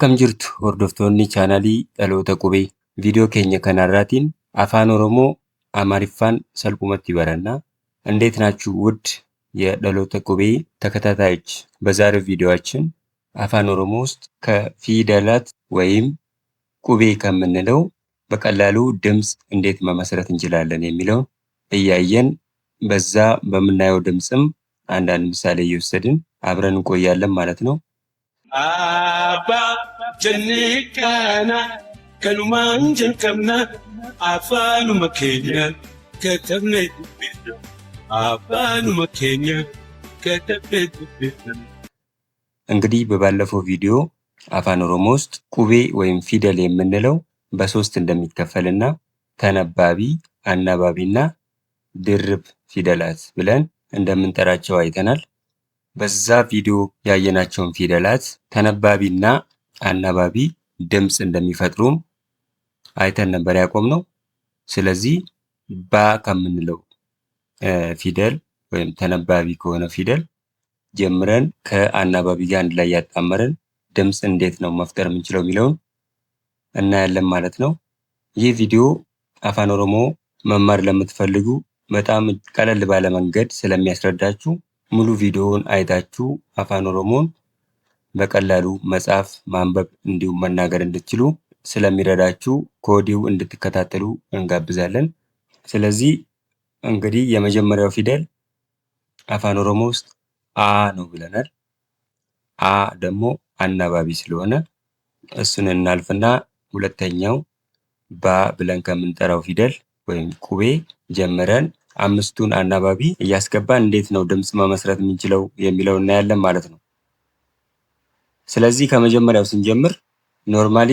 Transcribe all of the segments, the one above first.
Akkam jirtu hordoftoonni chaanalii Dhaloota Qubee. Viidiyoo keenya kanarraatiin Afaan Oromoo Amaariffaan salphumatti barannaa። እንዴት ናችሁ ውድ የdhaloota qubee ተከታታዮች? በዛሬው ቪዲዮአችን አፋን ኦሮሞ ውስጥ ከፊደላት ወይም ቁቤ ከምንለው በቀላሉ ድምፅ እንዴት መመስረት እንችላለን የሚለውን እያየን በዛ በምናየው ድምፅም አንዳንድ ምሳሌ እየወሰድን አብረን እንቆያለን ማለት ነው። አባ ጀኒካና ከኑማን ጀልቀምና አፋኑ መኬኛ ከተብነ አፋኑ መኬኛ ከተብነ። እንግዲህ በባለፈው ቪዲዮ አፋን ኦሮሞ ውስጥ ቁቤ ወይም ፊደል የምንለው በሶስት እንደሚከፈልና ተነባቢ፣ አናባቢና ድርብ ፊደላት ብለን እንደምንጠራቸው አይተናል። በዛ ቪዲዮ ያየናቸውን ፊደላት ተነባቢና አናባቢ ድምፅ እንደሚፈጥሩም አይተን ነበር ያቆምነው። ስለዚህ ባ ከምንለው ፊደል ወይም ተነባቢ ከሆነ ፊደል ጀምረን ከአናባቢ ጋር አንድ ላይ ያጣመረን ድምፅ እንዴት ነው መፍጠር የምንችለው የሚለውን እናያለን ማለት ነው። ይህ ቪዲዮ አፋን ኦሮሞ መማር ለምትፈልጉ በጣም ቀለል ባለ መንገድ ስለሚያስረዳችሁ ሙሉ ቪዲዮውን አይታችሁ አፋን ኦሮሞን በቀላሉ መጻፍ፣ ማንበብ እንዲሁም መናገር እንድትችሉ ስለሚረዳችሁ ከወዲሁ እንድትከታተሉ እንጋብዛለን። ስለዚህ እንግዲህ የመጀመሪያው ፊደል አፋን ኦሮሞ ውስጥ አ ነው ብለናል። አ ደግሞ አናባቢ ስለሆነ እሱን እናልፍና ሁለተኛው ባ ብለን ከምንጠራው ፊደል ወይም ቁቤ ጀምረን አምስቱን አናባቢ እያስገባን እንዴት ነው ድምፅ መመስረት የምንችለው የሚለው እናያለን ማለት ነው። ስለዚህ ከመጀመሪያው ስንጀምር ኖርማሊ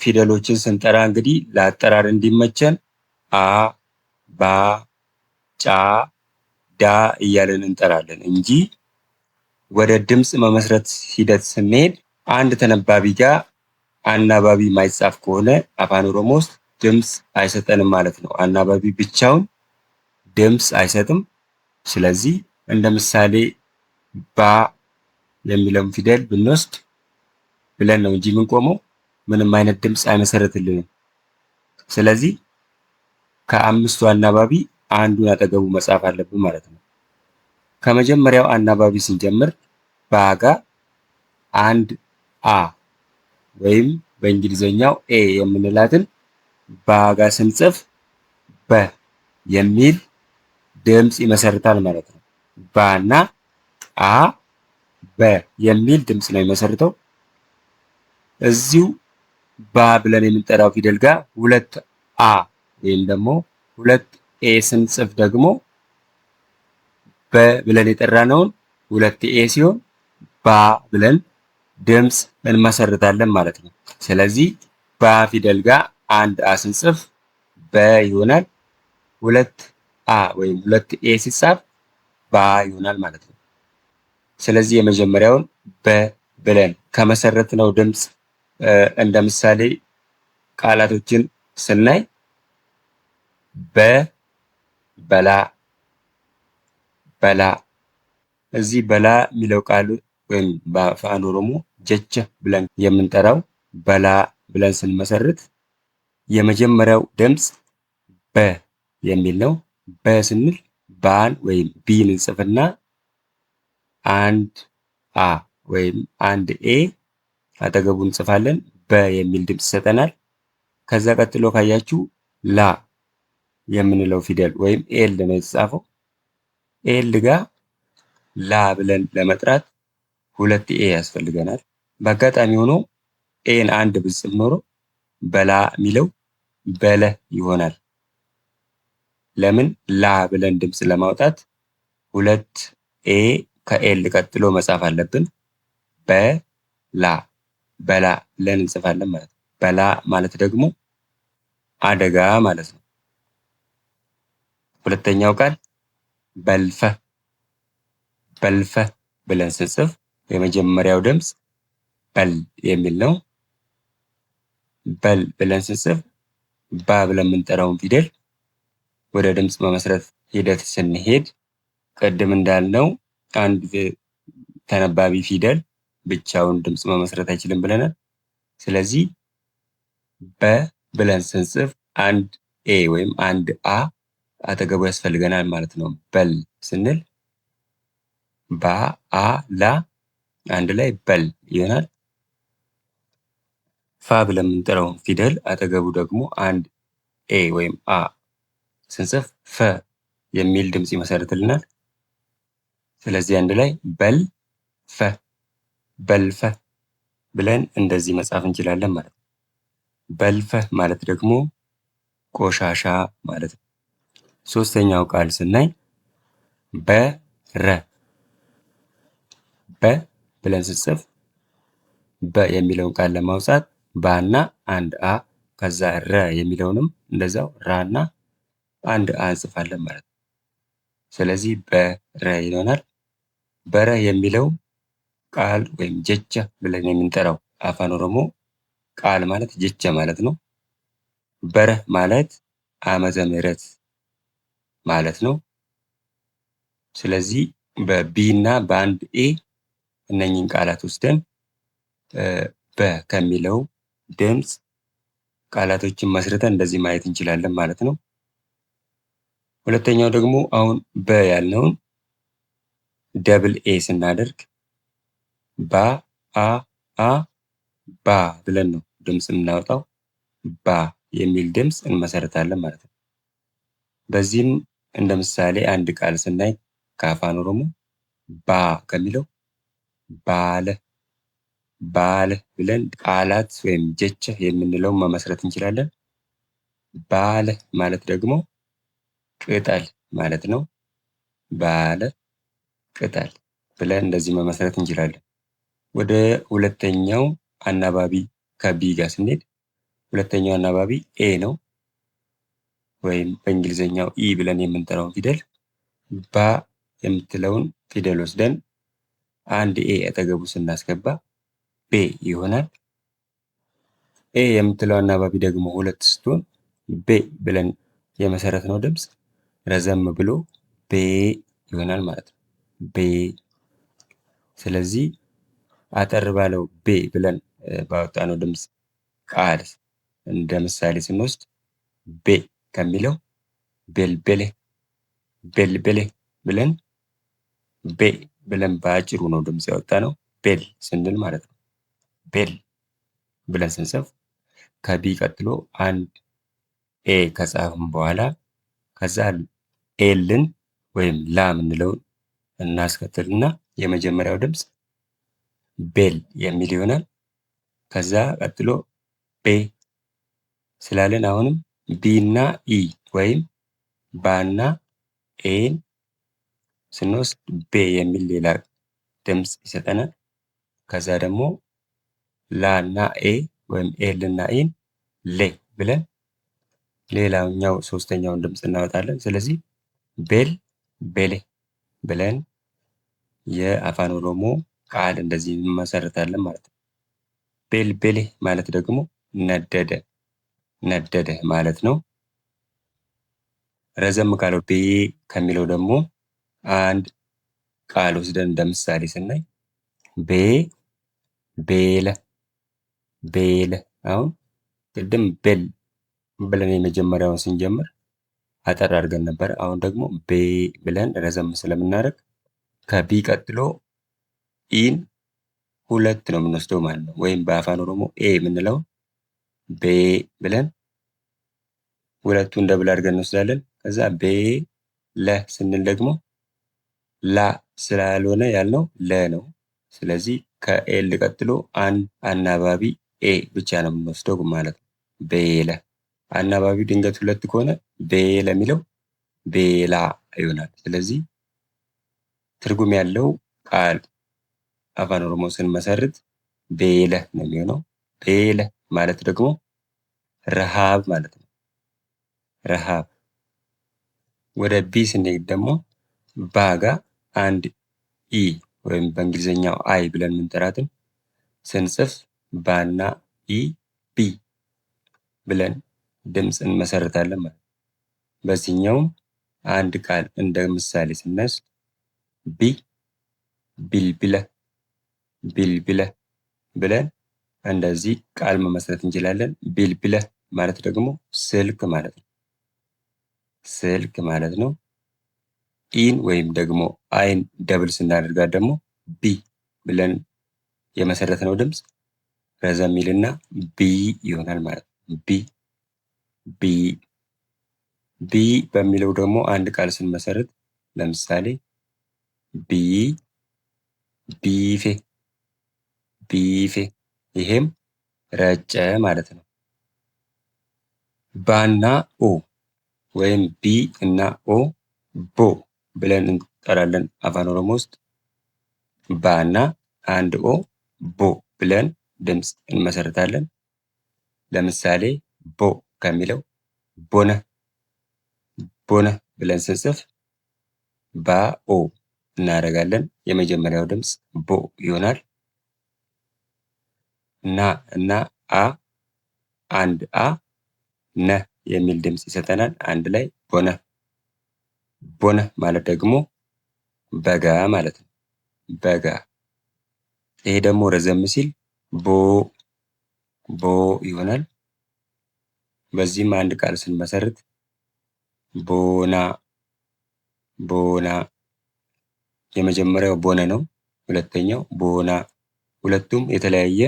ፊደሎችን ስንጠራ እንግዲህ ለአጠራር እንዲመቸን አ፣ ባ፣ ጫ፣ ዳ እያለን እንጠራለን እንጂ ወደ ድምፅ መመስረት ሂደት ስንሄድ አንድ ተነባቢ ጋር አናባቢ ማይጻፍ ከሆነ አፋን ኦሮሞ ውስጥ ድምፅ አይሰጠንም ማለት ነው። አናባቢ ብቻውን ድምፅ አይሰጥም። ስለዚህ እንደ ምሳሌ ባ የሚለውን ፊደል ብንወስድ ብለን ነው እንጂ የምንቆመው ምንም አይነት ድምፅ አይመሰረትልንም። ስለዚህ ከአምስቱ አናባቢ አንዱን አጠገቡ መጻፍ አለብን ማለት ነው። ከመጀመሪያው አናባቢ ስንጀምር ባ ጋር አንድ አ ወይም በእንግሊዘኛው ኤ የምንላትን ባ ጋር ስንጽፍ በ የሚል ድምፅ ይመሰርታል ማለት ነው። ባ እና አ በ የሚል ድምፅ ነው የሚመሰርተው። እዚሁ ባ ብለን የምንጠራው ፊደል ጋር ሁለት አ ወይም ደግሞ ሁለት ኤ ስንጽፍ ደግሞ በ ብለን የጠራነውን ሁለት ኤ ሲሆን ባ ብለን ድምፅ እንመሰርታለን ማለት ነው። ስለዚህ ባ ፊደል ጋር አንድ አ ስንጽፍ በ ይሆናል። ሁለት አ ወይም ሁለት ኤ ሲጻፍ ባ ይሆናል ማለት ነው። ስለዚህ የመጀመሪያውን በ ብለን ከመሰረትነው ድምፅ እንደ ምሳሌ ቃላቶችን ስናይ በ በላ፣ በላ። እዚህ በላ የሚለው ቃል ወይም በአፋን ኦሮሞ ጀቸ ብለን የምንጠራው በላ ብለን ስንመሰርት የመጀመሪያው ድምፅ በ የሚል ነው። በ ስንል ባን ወይም ቢን እንጽፍና አንድ አ ወይም አንድ ኤ አጠገቡ እንጽፋለን። በ የሚል ድምፅ ይሰጠናል። ከዛ ቀጥሎ ካያችሁ ላ የምንለው ፊደል ወይም ኤል ነው የተጻፈው። ኤል ጋር ላ ብለን ለመጥራት ሁለት ኤ ያስፈልገናል። በአጋጣሚ ሆኖ ኤን አንድ ብጽፍ ኖሮ በላ የሚለው በለ ይሆናል። ለምን? ላ ብለን ድምፅ ለማውጣት ሁለት ኤ ከኤል ቀጥሎ መጻፍ አለብን። በላ፣ በላ ብለን እንጽፋለን ማለት ነው። በላ ማለት ደግሞ አደጋ ማለት ነው። ሁለተኛው ቃል በልፈ፣ በልፈ ብለን ስንጽፍ የመጀመሪያው ድምፅ በል የሚል ነው። በል ብለን ስንጽፍ ባ ብለን የምንጠራውን ፊደል ወደ ድምፅ መመስረት ሂደት ስንሄድ ቅድም እንዳልነው አንድ ተነባቢ ፊደል ብቻውን ድምፅ መመስረት አይችልም ብለናል። ስለዚህ በ ብለን ስንጽፍ አንድ ኤ ወይም አንድ አ አጠገቡ ያስፈልገናል ማለት ነው። በል ስንል ባ አ ላ አንድ ላይ በል ይሆናል። ፋ ብለን የምንጠራውን ፊደል አጠገቡ ደግሞ አንድ ኤ ወይም አ ስንጽፍ ፈ የሚል ድምፅ ይመሰርትልናል። ስለዚህ አንድ ላይ በል ፈ በልፈ ብለን እንደዚህ መጻፍ እንችላለን ማለት ነው። በልፈ ማለት ደግሞ ቆሻሻ ማለት ነው። ሶስተኛው ቃል ስናይ በረ በ ብለን ስንጽፍ በ የሚለውን ቃል ለማውጣት ባና አንድ አ ከዛ ረ የሚለውንም እንደዛው ራና አንድ አ እንጽፋለን ማለት ነው። ስለዚህ በረ ይሆናል። በረ የሚለው ቃል ወይም ጀቻ ብለን የምንጠራው አፋን ኦሮሞ ቃል ማለት ጀቻ ማለት ነው። በረ ማለት ዓመተ ምህረት ማለት ነው። ስለዚህ በቢ እና በአንድ ኤ እነኚህን ቃላት ወስደን በ ከሚለው ድምፅ ቃላቶችን መስርተን እንደዚህ ማየት እንችላለን ማለት ነው። ሁለተኛው ደግሞ አሁን በ ያልነውን ደብል ኤ ስናደርግ ባ አ አ ባ ብለን ነው ድምፅ የምናወጣው። ባ የሚል ድምፅ እንመሰርታለን ማለት ነው። በዚህም እንደ ምሳሌ አንድ ቃል ስናይ ከአፋን ኦሮሞ ባ ከሚለው ባለ ባለ ብለን ቃላት ወይም ጀቻ የምንለውን መመስረት እንችላለን። ባለ ማለት ደግሞ ቅጠል ማለት ነው። ባለ ቅጠል ብለን እንደዚህ መመስረት እንችላለን። ወደ ሁለተኛው አናባቢ ከቢ ጋር ስንሄድ ሁለተኛው አናባቢ ኤ ነው። ወይም በእንግሊዝኛው ኢ ብለን የምንጠራውን ፊደል ባ የምትለውን ፊደል ወስደን አንድ ኤ አጠገቡ ስናስገባ ቤ ይሆናል። ኤ የምትለው አናባቢ ደግሞ ሁለት ስትሆን ቤ ብለን የመሰረትነው ድምፅ ረዘም ብሎ ቤ ይሆናል ማለት ነው። ቤ። ስለዚህ አጠር ባለው ቤ ብለን ባወጣነው ድምፅ ቃል እንደ ምሳሌ ስንወስድ ቤ ከሚለው ቤልቤሌ ቤልቤሌ ብለን ቤ ብለን በአጭሩ ነው ድምፅ ያወጣነው ቤል ስንል ማለት ነው። ቤል ብለን ስንጽፍ ከቢ ቀጥሎ አንድ ኤ ከጻፍን በኋላ ከዛ ኤልን ወይም ላ የምንለውን እናስከትልና የመጀመሪያው ድምፅ ቤል የሚል ይሆናል። ከዛ ቀጥሎ ቤ ስላለን አሁንም ቢ እና ኢ ወይም ባና ኤን ስንወስድ ቤ የሚል ሌላ ድምፅ ይሰጠናል። ከዛ ደግሞ ላ እና ኤ ወይም ኤል እና ኢን ሌ ብለን ሌላኛው ሶስተኛውን ድምፅ እናወጣለን። ስለዚህ ቤል ቤሌ ብለን የአፋን ኦሮሞ ቃል እንደዚህ እንመሰርታለን ማለት ነው። ቤል ቤሌ ማለት ደግሞ ነደደ ነደደ ማለት ነው። ረዘም ካለው ቤ ከሚለው ደግሞ አንድ ቃል ወስደን እንደ ምሳሌ ስናይ ቤ ቤለ ቤለ። አሁን ቅድም ቤል ብለን የመጀመሪያውን ስንጀምር አጠር አድርገን ነበር። አሁን ደግሞ ቤ ብለን ረዘም ስለምናደርግ ከቢ ቀጥሎ ኢን ሁለት ነው የምንወስደው ማለት ነው። ወይም በአፋን ኦሮሞ ኤ የምንለው ቤ ብለን ሁለቱን ደብል አድርገን እንወስዳለን። ከዛ ቤ ለ ስንል ደግሞ ላ ስላልሆነ ያልነው ለ ነው። ስለዚህ ከኤል ቀጥሎ አንድ አናባቢ ኤ ብቻ ነው የምንወስደው ማለት ነው። ቤለ። አናባቢው ድንገት ሁለት ከሆነ ቤለ የሚለው ቤላ ይሆናል። ስለዚህ ትርጉም ያለው ቃል አፋን ኦሮሞ ስንመሰርት ቤለ ነው የሚሆነው። ቤለ ማለት ደግሞ ረሃብ ማለት ነው። ረሃብ። ወደ ቢ ስንሄድ ደግሞ ባጋ አንድ ኢ ወይም በእንግሊዝኛው አይ ብለን የምንጠራትን ስንጽፍ ባና ኢ ቢ ብለን ድምፅ እንመሰርታለን ማለት ነው። በዚህኛውም አንድ ቃል እንደ ምሳሌ ስንወስድ ቢ ቢልቢለ ቢልቢለ ብለን እንደዚህ ቃል መመስረት እንችላለን። ቢልቢለ ማለት ደግሞ ስልክ ማለት ነው። ስልክ ማለት ነው። ኢን ወይም ደግሞ አይን ደብል ስናደርጋት ደግሞ ቢ ብለን የመሰረትነው ድምፅ ረዘም ይልና ቢ ይሆናል ማለት ነው። ቢ ቢ ቢ በሚለው ደግሞ አንድ ቃል ስንመሰርት ለምሳሌ ቢ ቢፌ ቢፌ ይሄም ረጨ ማለት ነው። ባና ኦ ወይም ቢ እና ኦ ቦ ብለን እንጠራለን አፋን ኦሮሞ ውስጥ። ባና አንድ ኦ ቦ ብለን ድምፅ እንመሰርታለን። ለምሳሌ ቦ ከሚለው ቦነ ቦነ ብለን ስንጽፍ ባኦ እናደርጋለን። የመጀመሪያው ድምፅ ቦ ይሆናል። ና እና አ አንድ አ ነ የሚል ድምፅ ይሰጠናል። አንድ ላይ ቦነ ቦነ ማለት ደግሞ በጋ ማለት ነው። በጋ ይሄ ደግሞ ረዘም ሲል ቦ ቦ ይሆናል። በዚህም አንድ ቃል ስንመሰርት ቦና ቦና የመጀመሪያው ቦነ ነው። ሁለተኛው ቦና ሁለቱም የተለያየ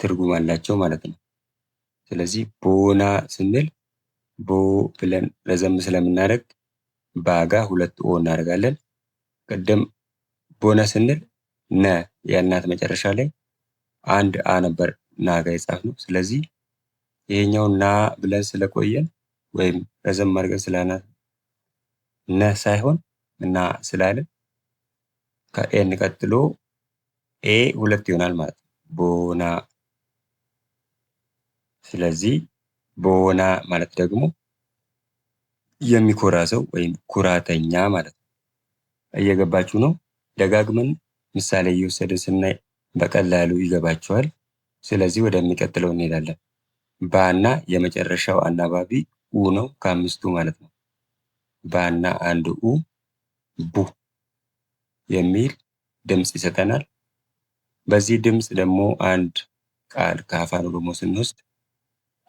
ትርጉም አላቸው ማለት ነው። ስለዚህ ቦና ስንል ቦ ብለን ረዘም ስለምናደርግ ባጋ ሁለት ኦ እናደርጋለን። ቅድም ቦነ ስንል ነ ያልናት መጨረሻ ላይ አንድ አ ነበር ና ጋ የጻፍነው። ስለዚህ ይሄኛው ና ብለን ስለቆየን ወይም ረዘም አድርገን ስላናት ነ ሳይሆን እና ስላለን ከኤን ቀጥሎ ኤ ሁለት ይሆናል ማለት ነው። ቦና ስለዚህ ቦና ማለት ደግሞ የሚኮራ ሰው ወይም ኩራተኛ ማለት ነው። እየገባችሁ ነው? ደጋግመን ምሳሌ እየወሰድን ስናይ በቀላሉ ይገባችኋል። ስለዚህ ወደሚቀጥለው እንሄዳለን። ባና የመጨረሻው አናባቢ ኡ ነው ከአምስቱ ማለት ነው። ባና አንድ ኡ ቡ የሚል ድምፅ ይሰጠናል። በዚህ ድምፅ ደግሞ አንድ ቃል ከአፋን ኦሮሞ ስንወስድ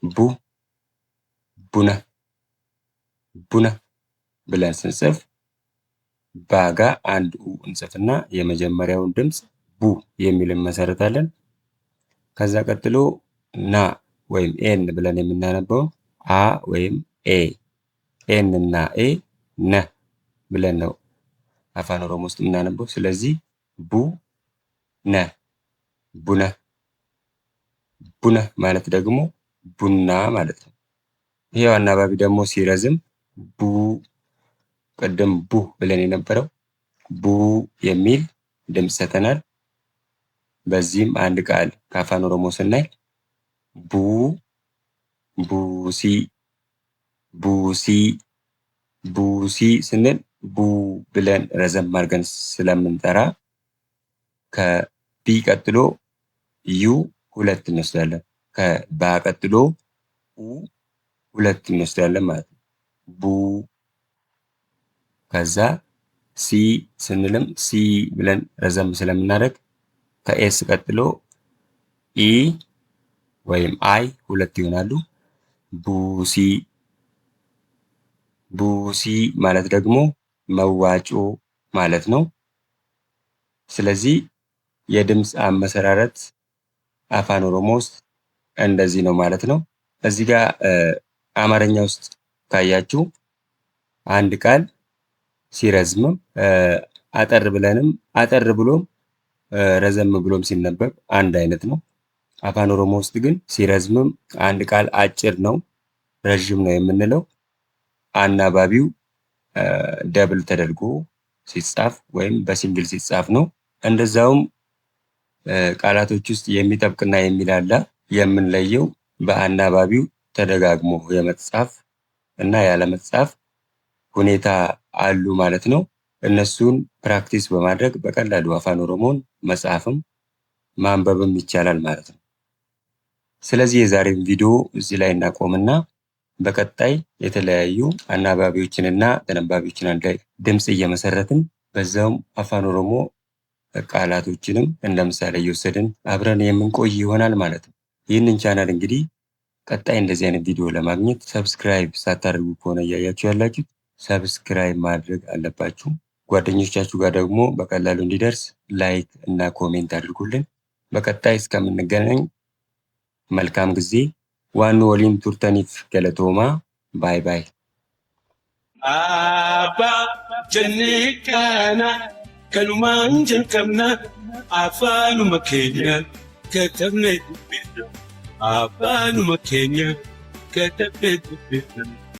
ቡ ቡነ ቡነ ብለን ስንጽፍ ባጋ አንድ ኡ እንጽፍና የመጀመሪያውን ድምፅ ቡ የሚል እንመሰርታለን። ከዛ ቀጥሎ ና ወይም ኤን ብለን የምናነበው አ ወይም ኤ ኤን እና ኤ ነ ብለን ነው አፋን ኦሮሞ ውስጥ የምናነበው። ስለዚህ ቡ ነ ቡነ ቡነ ማለት ደግሞ ቡና ማለት ነው። ይሄው አናባቢ ደግሞ ሲረዝም ቡ ቀደም ቡ ብለን የነበረው ቡ የሚል ድምፅ ሰተናል። በዚህም አንድ ቃል ከአፋን ኦሮሞ ስናይ ቡ ቡሲ ቡሲ ቡሲ ስንል ቡ ብለን ረዘም አድርገን ስለምንጠራ ከቢ ቀጥሎ ዩ ሁለት እንወስዳለን። ከባ ቀጥሎ ኡ ሁለት እንወስዳለን ማለት ነው። ቡ ከዛ ሲ ስንልም ሲ ብለን ረዘም ስለምናደርግ ከኤስ ቀጥሎ ኢ ወይም አይ ሁለት ይሆናሉ። ቡሲ ቡሲ ማለት ደግሞ መዋጮ ማለት ነው። ስለዚህ የድምፅ አመሰራረት አፋን ኦሮሞ ውስጥ እንደዚህ ነው ማለት ነው። እዚህ ጋር አማርኛ ውስጥ ካያችሁ አንድ ቃል ሲረዝምም አጠር ብለንም አጠር ብሎም ረዘም ብሎም ሲነበብ አንድ አይነት ነው። አፋን ኦሮሞ ውስጥ ግን ሲረዝምም አንድ ቃል አጭር ነው ረዥም ነው የምንለው አናባቢው ደብል ተደርጎ ሲጻፍ ወይም በሲንግል ሲጻፍ ነው። እንደዛውም ቃላቶች ውስጥ የሚጠብቅና የሚላላ የምንለየው በአናባቢው ተደጋግሞ የመጻፍ እና ያለመጻፍ ሁኔታ አሉ ማለት ነው። እነሱን ፕራክቲስ በማድረግ በቀላሉ አፋን ኦሮሞን መጻፍም ማንበብም ይቻላል ማለት ነው። ስለዚህ የዛሬውን ቪዲዮ እዚህ ላይ እናቆምና በቀጣይ የተለያዩ አናባቢዎችንና ተነባቢዎችን አንድ ላይ ድምፅ እየመሰረትን በዛውም አፋን ኦሮሞ ቃላቶችንም እንደ ምሳሌ እየወሰድን አብረን የምንቆይ ይሆናል ማለት ነው። ይህንን ቻናል እንግዲህ ቀጣይ እንደዚህ አይነት ቪዲዮ ለማግኘት ሰብስክራይብ ሳታደርጉ ከሆነ እያያችሁ ያላችሁት ሰብስክራይብ ማድረግ አለባችሁ። ጓደኞቻችሁ ጋር ደግሞ በቀላሉ እንዲደርስ ላይክ እና ኮሜንት አድርጉልን። በቀጣይ እስከምንገናኝ መልካም ጊዜ። ዋኑ ወሊን ቱርተኒፍ ገለቶማ። ባይ ባይ። አባ ጀኒካና ከሉማን ጀልቀምና አፋኑመ ኬኛ ከተብነ አፋኑመ ኬኛ ከተብነ